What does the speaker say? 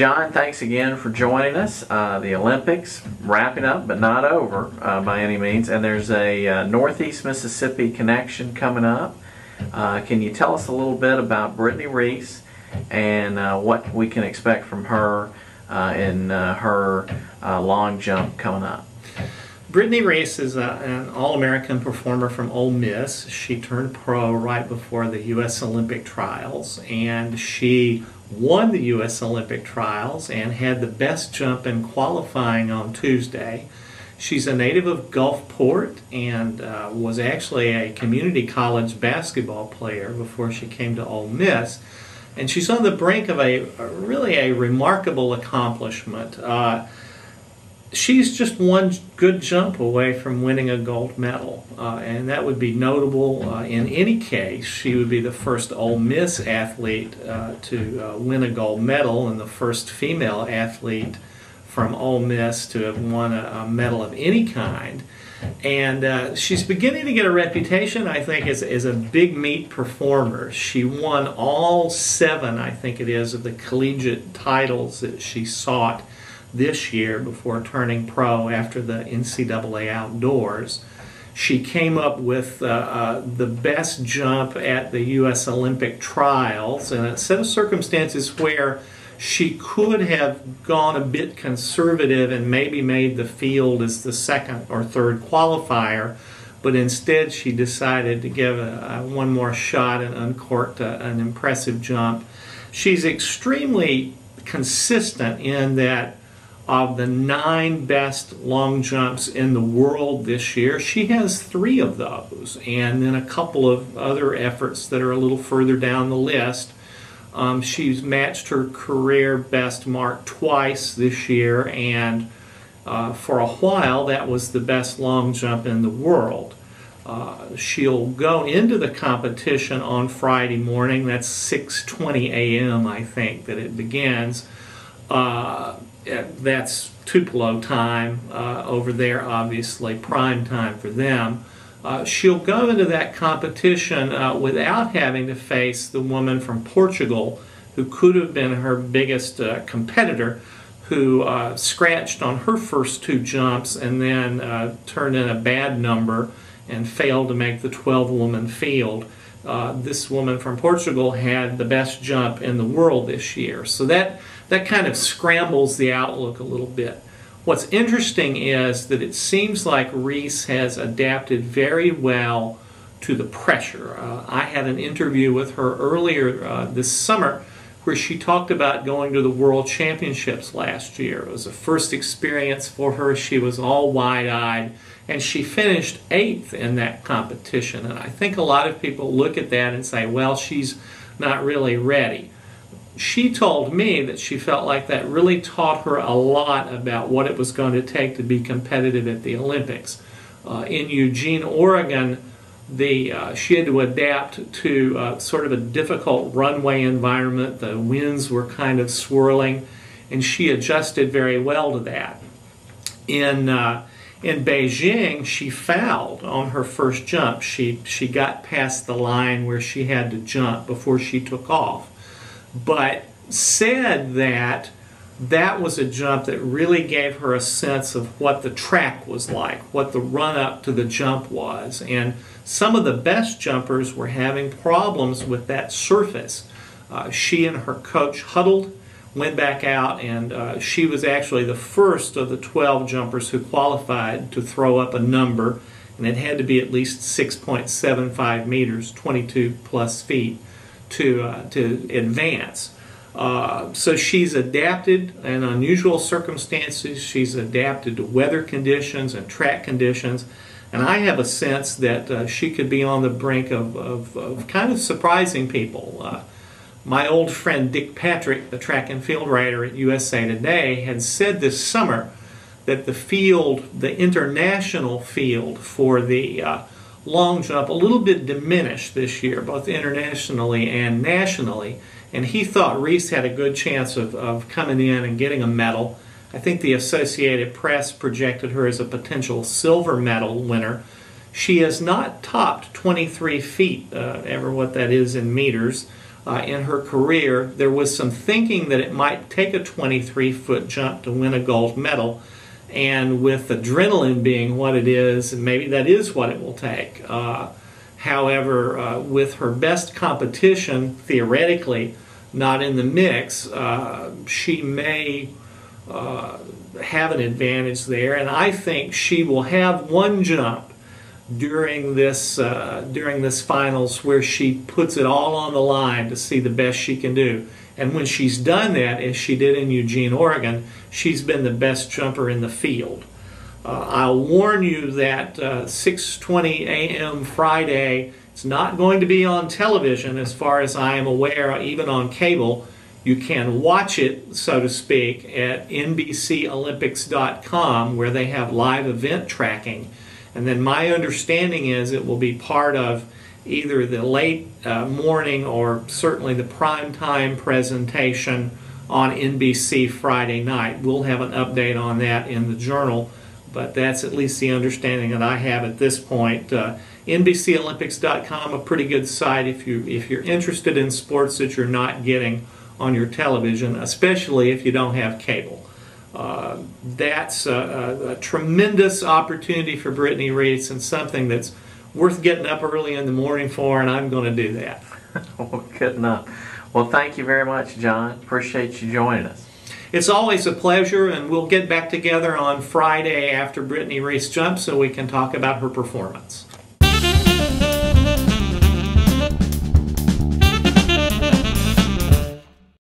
John, thanks again for joining us. The Olympics wrapping up, but not over by any means, and there's a Northeast Mississippi connection coming up. Can you tell us a little bit about Brittney Reese and what we can expect from her in her long jump coming up? Brittney Reese is an All-American performer from Ole Miss. She turned pro right before the U.S. Olympic trials, and she won the U.S. Olympic trials and had the best jump in qualifying on Tuesday. She's a native of Gulfport and was actually a community college basketball player before she came to Ole Miss. And she's on the brink of really a remarkable accomplishment. She's just one good jump away from winning a gold medal, and that would be notable in any case. She would be the first Ole Miss athlete to win a gold medal and the first female athlete from Ole Miss to have won a medal of any kind. And she's beginning to get a reputation, I think, as a big meet performer. She won all 7, I think it is, of the collegiate titles that she sought this year before turning pro after the NCAA Outdoors. She came up with the best jump at the U.S. Olympic trials in a set of circumstances where she could have gone a bit conservative and maybe made the field as the second or third qualifier, but instead she decided to give one more shot and uncorked an impressive jump. She's extremely consistent in that of the 9 best long jumps in the world this year, she has 3 of those, and then a couple of other efforts that are a little further down the list. She's matched her career best mark twice this year, and for a while that was the best long jump in the world. She'll go into the competition on Friday morning. That's 6:20 a.m. I think that it begins. That's Tupelo time over there, obviously prime time for them. She'll go into that competition without having to face the woman from Portugal who could have been her biggest competitor, who scratched on her first 2 jumps and then turned in a bad number and failed to make the 12-woman field. This woman from Portugal had the best jump in the world this year. So that kind of scrambles the outlook a little bit. What's interesting is that it seems like Reese has adapted very well to the pressure. I had an interview with her earlier this summer where she talked about going to the World Championships last year. It was a first experience for her. She was all wide-eyed, and she finished 8th in that competition. And I think a lot of people look at that and say, well, she's not really ready. She told me that she felt like that really taught her a lot about what it was going to take to be competitive at the Olympics. In Eugene, Oregon, she had to adapt to sort of a difficult runway environment. The winds were kind of swirling, and she adjusted very well to that. In Beijing, she fouled on her first jump. She got past the line where she had to jump before she took off, but said that that was a jump that really gave her a sense of what the track was like, what the run-up to the jump was. And some of the best jumpers were having problems with that surface. She and her coach huddled, went back out, and she was actually the first of the 12 jumpers who qualified to throw up a number, and it had to be at least 6.75 meters, 22 plus feet, to advance. So she's adapted in unusual circumstances. She's adapted to weather conditions and track conditions, and I have a sense that she could be on the brink of kind of surprising people. My old friend Dick Patrick, the track and field writer at USA Today, had said this summer that the field, the international field for the long jump, a little bit diminished this year, both internationally and nationally, and he thought Reese had a good chance of coming in and getting a medal. I think the Associated Press projected her as a potential silver medal winner. She has not topped 23 feet, ever what that is in meters. in her career, there was some thinking that it might take a 23-foot jump to win a gold medal. And with adrenaline being what it is, maybe that is what it will take. However, with her best competition, theoretically, not in the mix, she may have an advantage there. And I think she will have one jump during this finals where she puts it all on the line to see the best she can do. And when she's done that, as she did in Eugene, Oregon, she's been the best jumper in the field. I'll warn you that 6:20 a.m. Friday, it's not going to be on television as far as I am aware, even on cable. You can watch it, so to speak, at NBCOlympics.com, where they have live event tracking. And then my understanding is it will be part of either the late morning or certainly the prime time presentation on NBC Friday night. We'll have an update on that in the journal, but that's at least the understanding that I have at this point. NBCOlympics.com, a pretty good site if you're interested in sports that you're not getting on your television, especially if you don't have cable. That's a tremendous opportunity for Brittney Reese and something that's worth getting up early in the morning for, and I'm going to do that. Well, good enough. Well, thank you very much, John. Appreciate you joining us. It's always a pleasure, and we'll get back together on Friday after Brittney Reese jumps so we can talk about her performance.